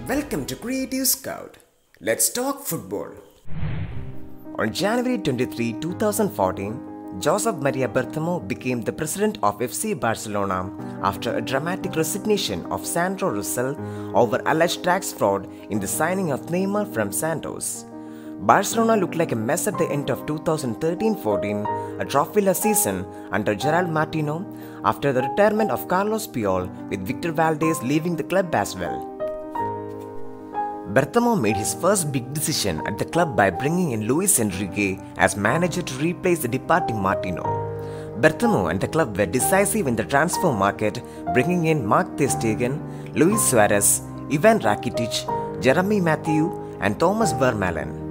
Welcome to Creative Scout. Let's talk football. On January 23, 2014, Josep Maria Bartomeu became the president of FC Barcelona after a dramatic resignation of Sandro Rosell over alleged tax fraud in the signing of Neymar from Santos. Barcelona looked like a mess at the end of 2013-14, a trophyless season under Gerard Martino after the retirement of Carlos Puyol, with Victor Valdés leaving the club as well. Bartomeu made his first big decision at the club by bringing in Luis Enrique as manager to replace the departing Martino. Bartomeu and the club were decisive in the transfer market, bringing in Marc ter Stegen, Luis Suarez, Ivan Rakitic, Jeremy Mathieu and Thomas Vermaelen.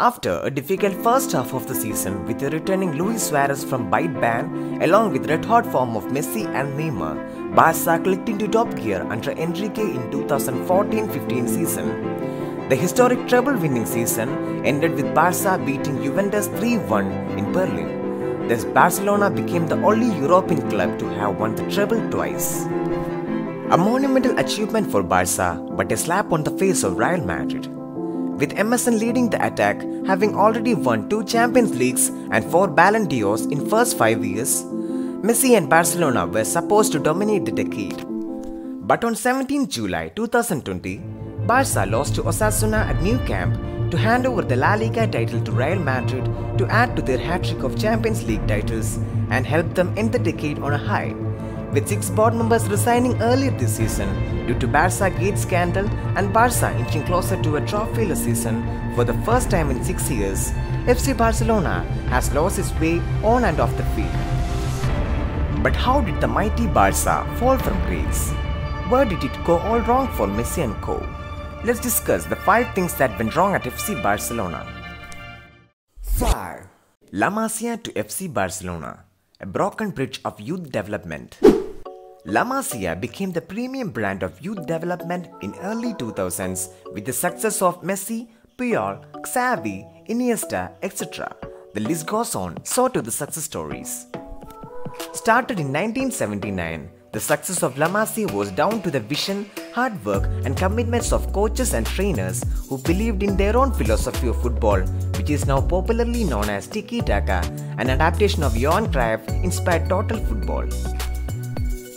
After a difficult first half of the season with the returning Luis Suarez from bite ban along with red-hot form of Messi and Neymar, Barca clicked into top gear under Enrique in 2014-15 season. The historic treble-winning season ended with Barca beating Juventus 3-1 in Berlin. Thus, Barcelona became the only European club to have won the treble twice. A monumental achievement for Barca, but a slap on the face of Real Madrid. With Emerson leading the attack, having already won 2 Champions Leagues and 4 Ballon D'ORs in first 5 years, Messi and Barcelona were supposed to dominate the decade. But on 17 July 2020, Barca lost to Osasuna at Nou Camp to hand over the La Liga title to Real Madrid to add to their hat-trick of Champions League titles and help them end the decade on a high. With 6 board members resigning earlier this season due to Barca Gate scandal and Barca inching closer to a trophyless season for the first time in 6 years, FC Barcelona has lost its way on and off the field. But how did the mighty Barca fall from grace? Where did it go all wrong for Messi and Co? Let's discuss the 5 things that went wrong at FC Barcelona. 5. La Masia to FC Barcelona, a broken bridge of youth development. La Masia became the premium brand of youth development in early 2000s with the success of Messi, Puyol, Xavi, Iniesta, etc. The list goes on, so to the success stories. Started in 1979, the success of La Masia was down to the vision, hard work and commitments of coaches and trainers who believed in their own philosophy of football, which is now popularly known as Tiki-Taka, an adaptation of Johan Cruyff-inspired total football.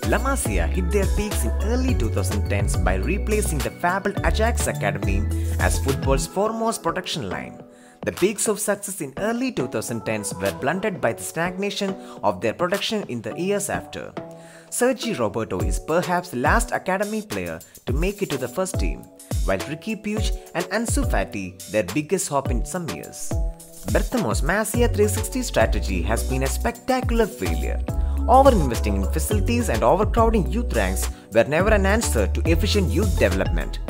La Masia hit their peaks in early 2010s by replacing the fabled Ajax Academy as football's foremost production line. The peaks of success in early 2010s were blunted by the stagnation of their production in the years after. Sergi Roberto is perhaps the last academy player to make it to the first team, while Ricky Puig and Ansu Fati their biggest hope in some years. Bartomeu's Masia 360 strategy has been a spectacular failure. Over-investing in facilities and overcrowding youth ranks were never an answer to efficient youth development.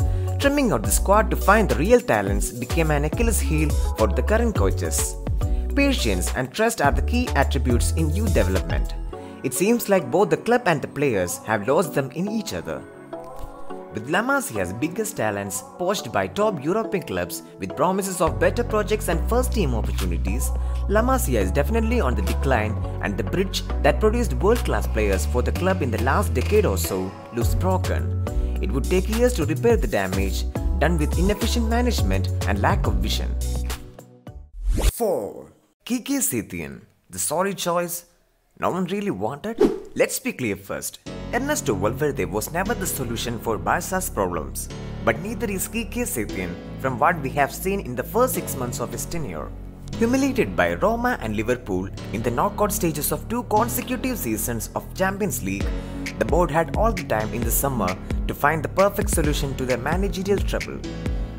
Trimming out the squad to find the real talents became an Achilles heel for the current coaches. Patience and trust are the key attributes in youth development. It seems like both the club and the players have lost them in each other. With La Masia's biggest talents poached by top European clubs with promises of better projects and first-team opportunities, La Masia is definitely on the decline, and the bridge that produced world-class players for the club in the last decade or so looks broken. It would take years to repair the damage done with inefficient management and lack of vision. 4. Quique Setien, the sorry choice no one really wanted? Let's be clear first. Ernesto Valverde was never the solution for Barca's problems, but neither is Quique Setien from what we have seen in the first 6 months of his tenure. Humiliated by Roma and Liverpool in the knockout stages of 2 consecutive seasons of Champions League, the board had all the time in the summer to find the perfect solution to their managerial trouble.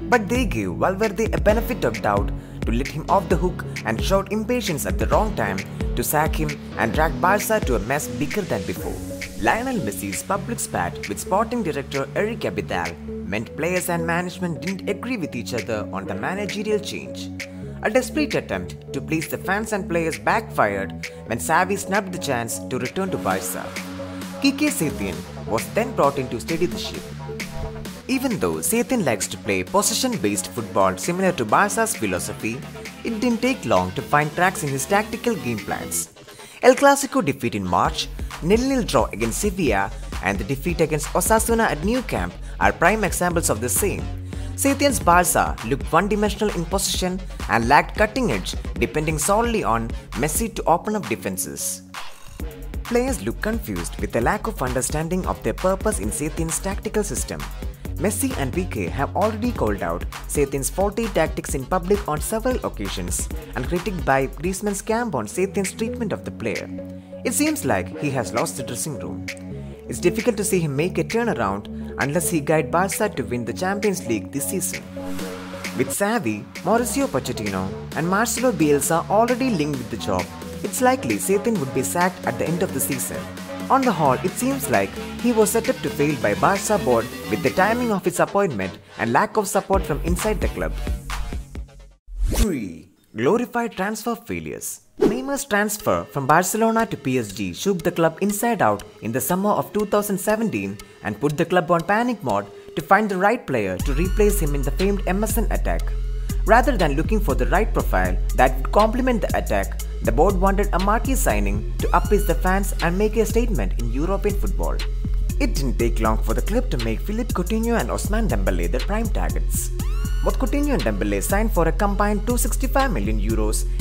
But they gave Valverde a benefit of doubt to let him off the hook and showed impatience at the wrong time to sack him and drag Barca to a mess bigger than before. Lionel Messi's public spat with sporting director Eric Abidal meant players and management didn't agree with each other on the managerial change. A desperate attempt to please the fans and players backfired when Xavi snubbed the chance to return to Barca. Quique Setien was then brought in to steady the ship. Even though Setien likes to play possession-based football similar to Barca's philosophy, it didn't take long to find cracks in his tactical game plans. El Clasico defeat in March, 0-0 draw against Sevilla, and the defeat against Osasuna at Nou Camp are prime examples of the same. Setien's Barca looked one-dimensional in possession and lacked cutting edge, depending solely on Messi to open up defenses. Players look confused with the lack of understanding of their purpose in Setien's tactical system. Messi and Piqué have already called out Setien's faulty tactics in public on several occasions and critiqued by Griezmann's camp on Setien's treatment of the player. It seems like he has lost the dressing room. It's difficult to see him make a turnaround unless he guides Barca to win the Champions League this season. With Xavi, Mauricio Pochettino and Marcelo Bielsa already linked with the job, it's likely Setien would be sacked at the end of the season. On the whole, it seems like he was set up to fail by Barca board with the timing of his appointment and lack of support from inside the club. 3. Glorified transfer failures. Neymar's transfer from Barcelona to PSG shook the club inside out in the summer of 2017 and put the club on panic mode to find the right player to replace him in the famed MSN attack. Rather than looking for the right profile that would complement the attack, the board wanted a marquee signing to appease the fans and make a statement in European football. It didn't take long for the club to make Philippe Coutinho and Ousmane Dembélé their prime targets. Both Coutinho and Dembélé signed for a combined €265 million,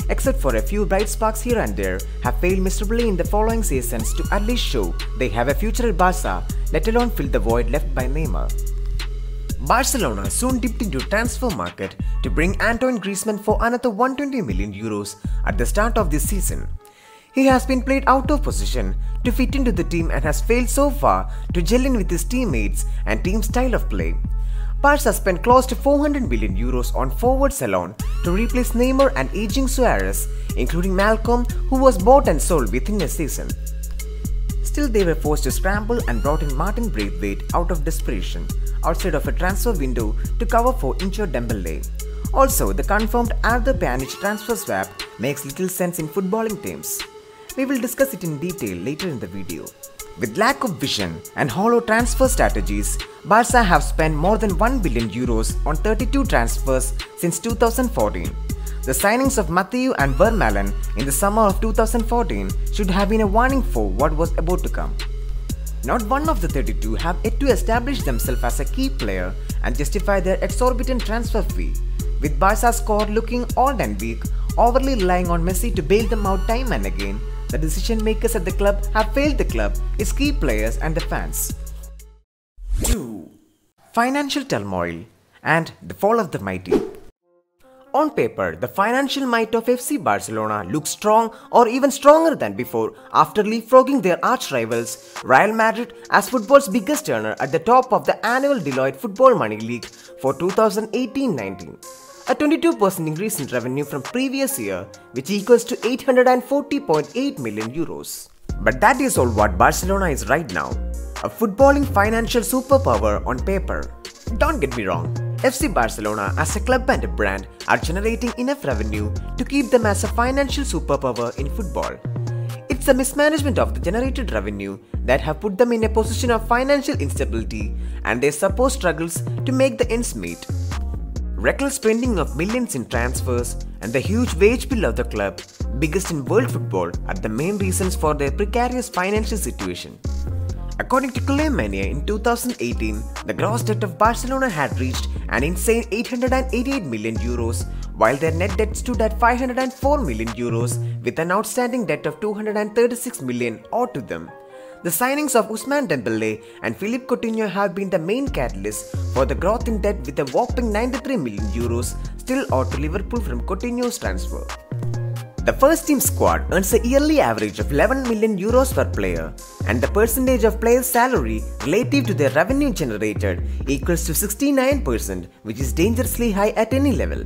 except for a few bright sparks here and there, have failed miserably in the following seasons to at least show they have a future at Barca, let alone fill the void left by Neymar. Barcelona soon dipped into transfer market to bring Antoine Griezmann for another €120 million at the start of this season. He has been played out of position to fit into the team and has failed so far to gel in with his teammates and team style of play. Barca spent close to €400 million on forwards alone to replace Neymar and aging Suarez, including Malcolm, who was bought and sold within a season. Still, they were forced to scramble and brought in Martin Braithwaite out of desperation, outside of a transfer window to cover for injured Dembélé. Also, the confirmed Arthur Pjanic transfer swap makes little sense in footballing terms. We will discuss it in detail later in the video. With lack of vision and hollow transfer strategies, Barca have spent more than €1 billion on 32 transfers since 2014. The signings of Mathieu and Vermaelen in the summer of 2014 should have been a warning for what was about to come. Not one of the 32 have yet to establish themselves as a key player and justify their exorbitant transfer fee, with Barca's squad looking old and weak, overly relying on Messi to bail them out time and again. The decision makers at the club have failed the club, its key players and the fans. 2. Financial turmoil and the fall of the mighty. On paper, the financial might of FC Barcelona looks strong or even stronger than before after leapfrogging their arch-rivals Real Madrid as football's biggest earner at the top of the annual Deloitte Football Money League for 2018-19. A 22% increase in revenue from previous year, which equals to €840.8 million. But that is all what Barcelona is right now. A footballing financial superpower on paper. Don't get me wrong, FC Barcelona as a club and a brand are generating enough revenue to keep them as a financial superpower in football. It's the mismanagement of the generated revenue that have put them in a position of financial instability and their supposed struggles to make the ends meet. Reckless spending of millions in transfers and the huge wage bill of the club, biggest in world football, are the main reasons for their precarious financial situation. According to Mania in 2018, the gross debt of Barcelona had reached an insane €888 million, while their net debt stood at €504 million with an outstanding debt of €236 million owed to them. The signings of Ousmane Dembélé and Philippe Coutinho have been the main catalyst for the growth in debt, with a whopping €93 million still owed to Liverpool from Coutinho's transfer. The first team squad earns a yearly average of €11 million per player, and the percentage of players' salary relative to their revenue generated equals to 69%, which is dangerously high at any level.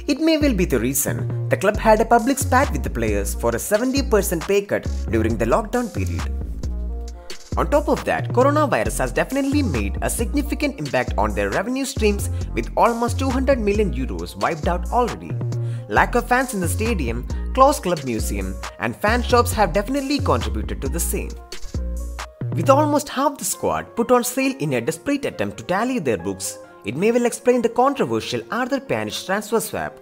It may well be the reason the club had a public spat with the players for a 70% pay cut during the lockdown period. On top of that, coronavirus has definitely made a significant impact on their revenue streams, with almost €200 million wiped out already. Lack of fans in the stadium, closed club museum, and fan shops have definitely contributed to the same. With almost half the squad put on sale in a desperate attempt to tally their books, it may well explain the controversial Arthur Pjanic transfer swap.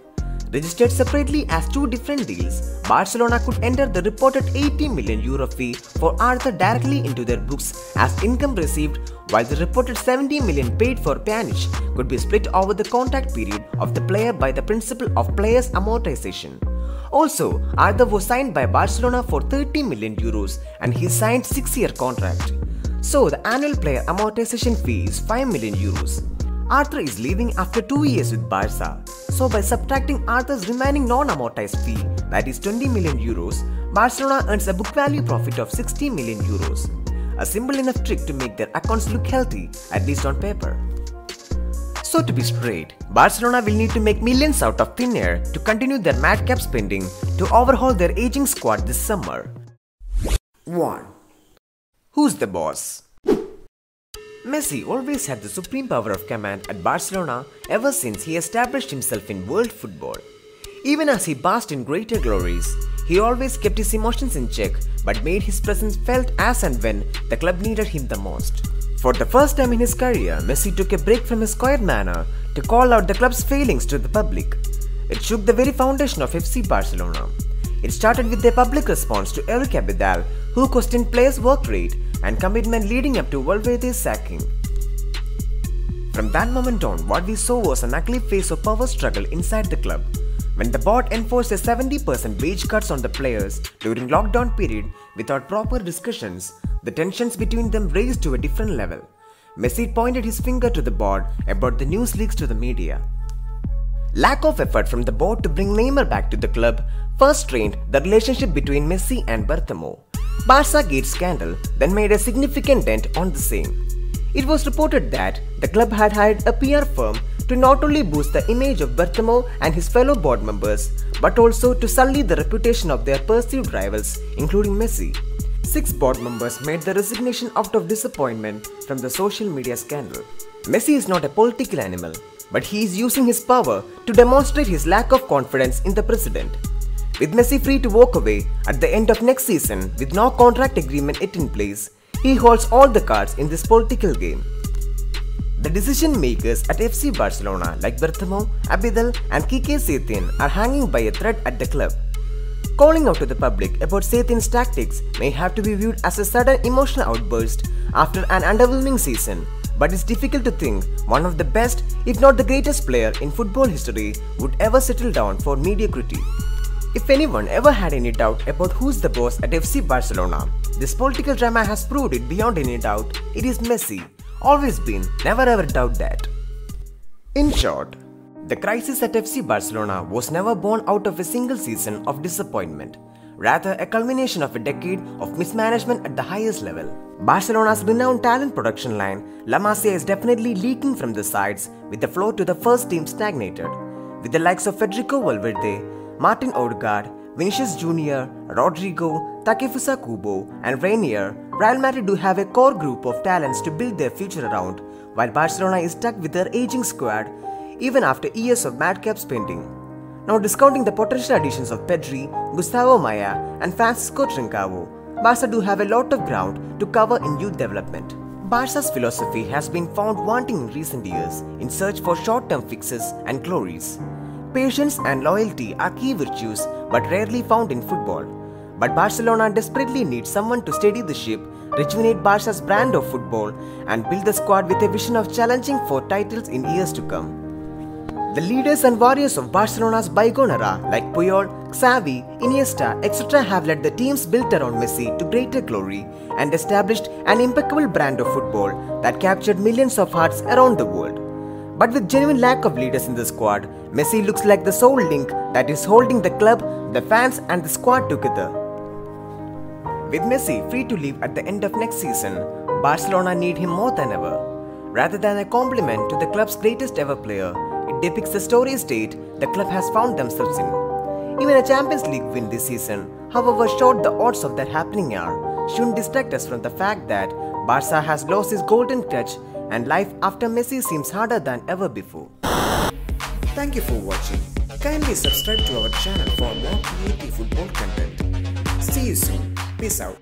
Registered separately as two different deals, Barcelona could enter the reported €80 million fee for Arthur directly into their books as income received, while the reported €70 million paid for Pjanic could be split over the contract period of the player by the principle of players' amortization. Also, Arthur was signed by Barcelona for €30 million and he signed a 6-year contract. So the annual player amortization fee is €5 million. Arthur is leaving after 2 years with Barca. So by subtracting Arthur's remaining non-amortized fee, that is €20 million, Barcelona earns a book value profit of €60 million. A simple enough trick to make their accounts look healthy, at least on paper. So to be straight, Barcelona will need to make millions out of thin air to continue their madcap spending to overhaul their aging squad this summer. 1. Who's the boss? Messi always had the supreme power of command at Barcelona ever since he established himself in world football. Even as he basked in greater glories, he always kept his emotions in check but made his presence felt as and when the club needed him the most. For the first time in his career, Messi took a break from his quiet manner to call out the club's failings to the public. It shook the very foundation of FC Barcelona. It started with a public response to Eric Abidal, who questioned players' work rate and commitment leading up to Valverde's sacking. From that moment on, what we saw was an ugly phase of power struggle inside the club. When the board enforced a 70% wage cuts on the players during lockdown period without proper discussions, the tensions between them raised to a different level. Messi pointed his finger to the board about the news leaks to the media. Lack of effort from the board to bring Neymar back to the club first strained the relationship between Messi and Bartomeu. Barca Gate scandal then made a significant dent on the same. It was reported that the club had hired a PR firm to not only boost the image of Bartomeu and his fellow board members, but also to sully the reputation of their perceived rivals, including Messi. 6 board members made the resignation out of disappointment from the social media scandal. Messi is not a political animal, but he is using his power to demonstrate his lack of confidence in the president. With Messi free to walk away at the end of next season with no contract agreement yet in place, he holds all the cards in this political game. The decision makers at FC Barcelona like Bartomeu, Abidal and Quique Setién are hanging by a thread at the club. Calling out to the public about Setién's tactics may have to be viewed as a sudden emotional outburst after an underwhelming season, but it's difficult to think one of the best, if not the greatest player in football history would ever settle down for mediocrity. If anyone ever had any doubt about who's the boss at FC Barcelona, this political drama has proved it beyond any doubt. It is Messi. Always been, never ever doubt that. In short, the crisis at FC Barcelona was never born out of a single season of disappointment, rather a culmination of a decade of mismanagement at the highest level. Barcelona's renowned talent production line, La Masia, is definitely leaking from the sides with the flow to the first team stagnated. With the likes of Federico Valverde, Martin Odegaard, Vinicius Jr., Rodrigo, Takefusa Kubo and Rainier, Real Madrid do have a core group of talents to build their future around, while Barcelona is stuck with their aging squad even after years of madcap spending. Now discounting the potential additions of Pedri, Gustavo Maya and Francisco Trincao, Barca do have a lot of ground to cover in youth development. Barca's philosophy has been found wanting in recent years in search for short-term fixes and glories. Patience and loyalty are key virtues but rarely found in football. But Barcelona desperately needs someone to steady the ship, rejuvenate Barca's brand of football and build the squad with a vision of challenging for titles in years to come. The leaders and warriors of Barcelona's bygone era like Puyol, Xavi, Iniesta, etc. have led the teams built around Messi to greater glory and established an impeccable brand of football that captured millions of hearts around the world. But with genuine lack of leaders in the squad, Messi looks like the sole link that is holding the club, the fans and the squad together. With Messi free to leave at the end of next season, Barcelona need him more than ever. Rather than a compliment to the club's greatest ever player, it depicts the story state the club has found themselves in. Even a Champions League win this season, however short the odds of that happening are, shouldn't distract us from the fact that Barca has lost his golden touch and life after Messi seems harder than ever before. Thank you for watching. Kindly subscribe to our channel for more creative football content. See you soon. Peace out.